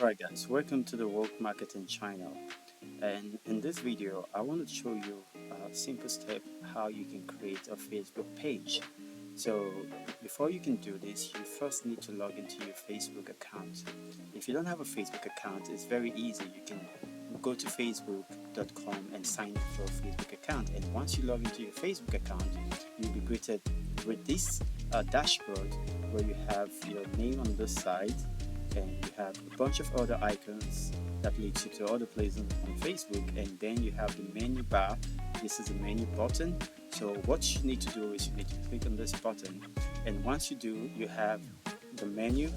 Alright guys, welcome to the Work Marketing channel, and in this video I want to show you a simple step how you can create a Facebook page. So before you can do this, you first need to log into your Facebook account. If you don't have a Facebook account, it's very easy. You can go to facebook.com and sign up for a Facebook account, and once you log into your Facebook account, you'll be greeted with this dashboard where you have your name on this side and you have a bunch of other icons that leads you to other places on Facebook, and then you have the menu bar. This is the menu button. So what you need to do is you need to click on this button, and once you do, you have the menu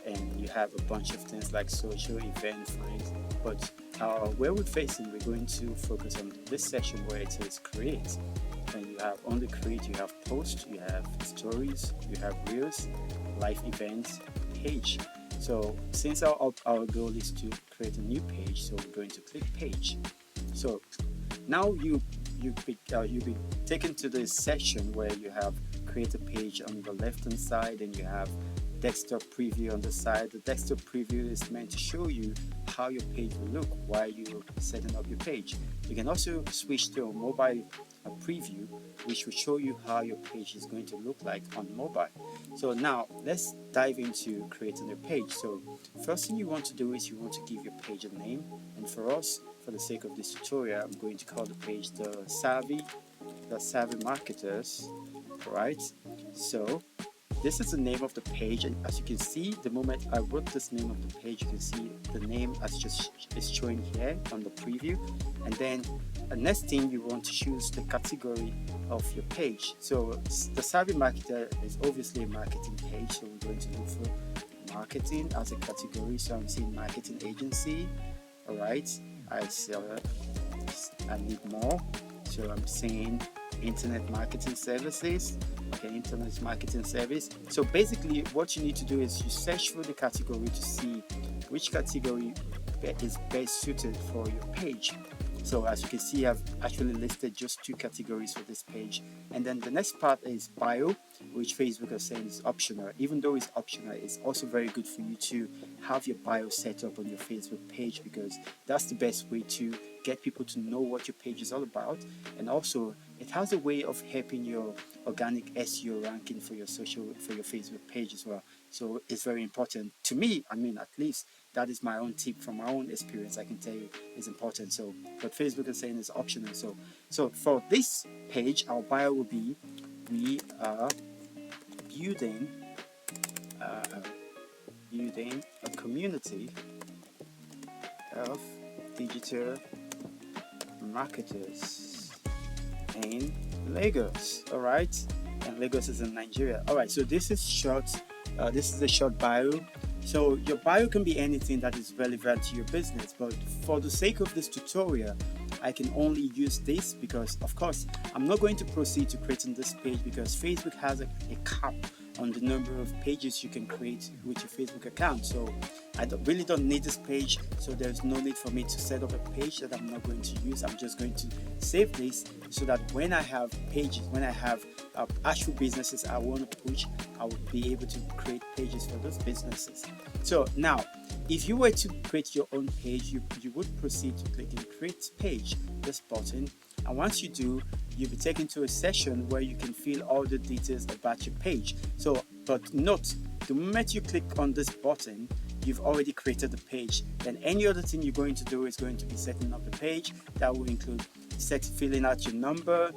and you have a bunch of things like social, event, find. But where we're facing, we're going to focus on this section where it says create. And you have on the create, you have post, you have stories, you have reels, live events, page. So since our goal is to create a new page, so we're going to click page. So now you'll be taken to this section where you have create a page on the left hand side, and you have desktop preview on the side. The desktop preview is meant to show you how your page will look while you're setting up your page. You can also switch to a mobile preview, which will show you how your page is going to look like on mobile. So now let's dive into creating a page. So first thing you want to do is you want to give your page a name, and for us, for the sake of this tutorial, I'm going to call the page the Savvy Marketers. Right? So this is the name of the page, and as you can see, the moment I wrote this name of the page, you can see the name as just is showing here on the preview. And then the next thing, you want to choose the category of your page. So the Savvy Marketer is obviously a marketing page, so we're going to look for marketing as a category. So I'm saying marketing agency. All right, I need more, so I'm saying internet marketing services. Okay, internet marketing service. So basically what you need to do is you search for the category to see which category is best suited for your page. So as you can see, I've actually listed just 2 categories for this page. And then the next part is bio, which Facebook is saying is optional. Even though it's optional, it's also very good for you to have your bio set up on your Facebook page, because that's the best way to get people to know what your page is all about. And also it has a way of helping your organic SEO ranking for your Facebook page as well. So it's very important to me. I mean, at least that is my own tip from my own experience. I can tell you it's important. So what Facebook is saying is optional. So for this page, our bio will be, we are building a community of digital marketers in Lagos. All right, and Lagos is in Nigeria. All right, so this is short. This is a short bio. So your bio can be anything that is relevant to your business, but for the sake of this tutorial, I can only use this because, of course, I'm not going to proceed to creating this page because Facebook has a cap on the number of pages you can create with your Facebook account. So I really don't need this page, so there's no need for me to set up a page that I'm not going to use. I'm just going to save this so that when I have pages, when I have actual businesses I want to push, I will be able to create pages for those businesses. So now, if you were to create your own page, you would proceed to click on create page, this button, and once you do, you'll be taken to a session where you can fill all the details about your page. So, but note, the moment you click on this button, you've already created the page. Then any other thing you're going to do is going to be setting up the page. That will include filling out your number,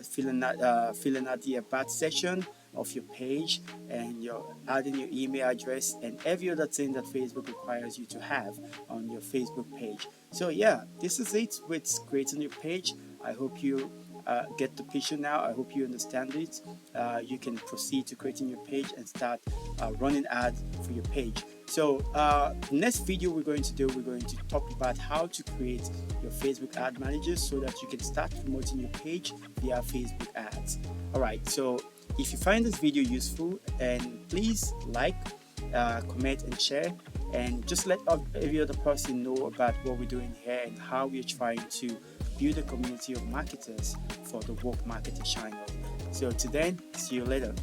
filling out the about section of your page, and you're adding your email address and every other thing that Facebook requires you to have on your Facebook page. So yeah, this is it with creating your page. I hope you get the picture now. I hope you understand it. You can proceed to creating your page and start running ads for your page. So next video we're going to talk about how to create your Facebook ad manager so that you can start promoting your page via Facebook ads. All right, so if you find this video useful, and please like, comment and share, and just let every other person know about what we're doing here and how we're trying to build a community of marketers for the Work Marketing channel. So till then, see you later.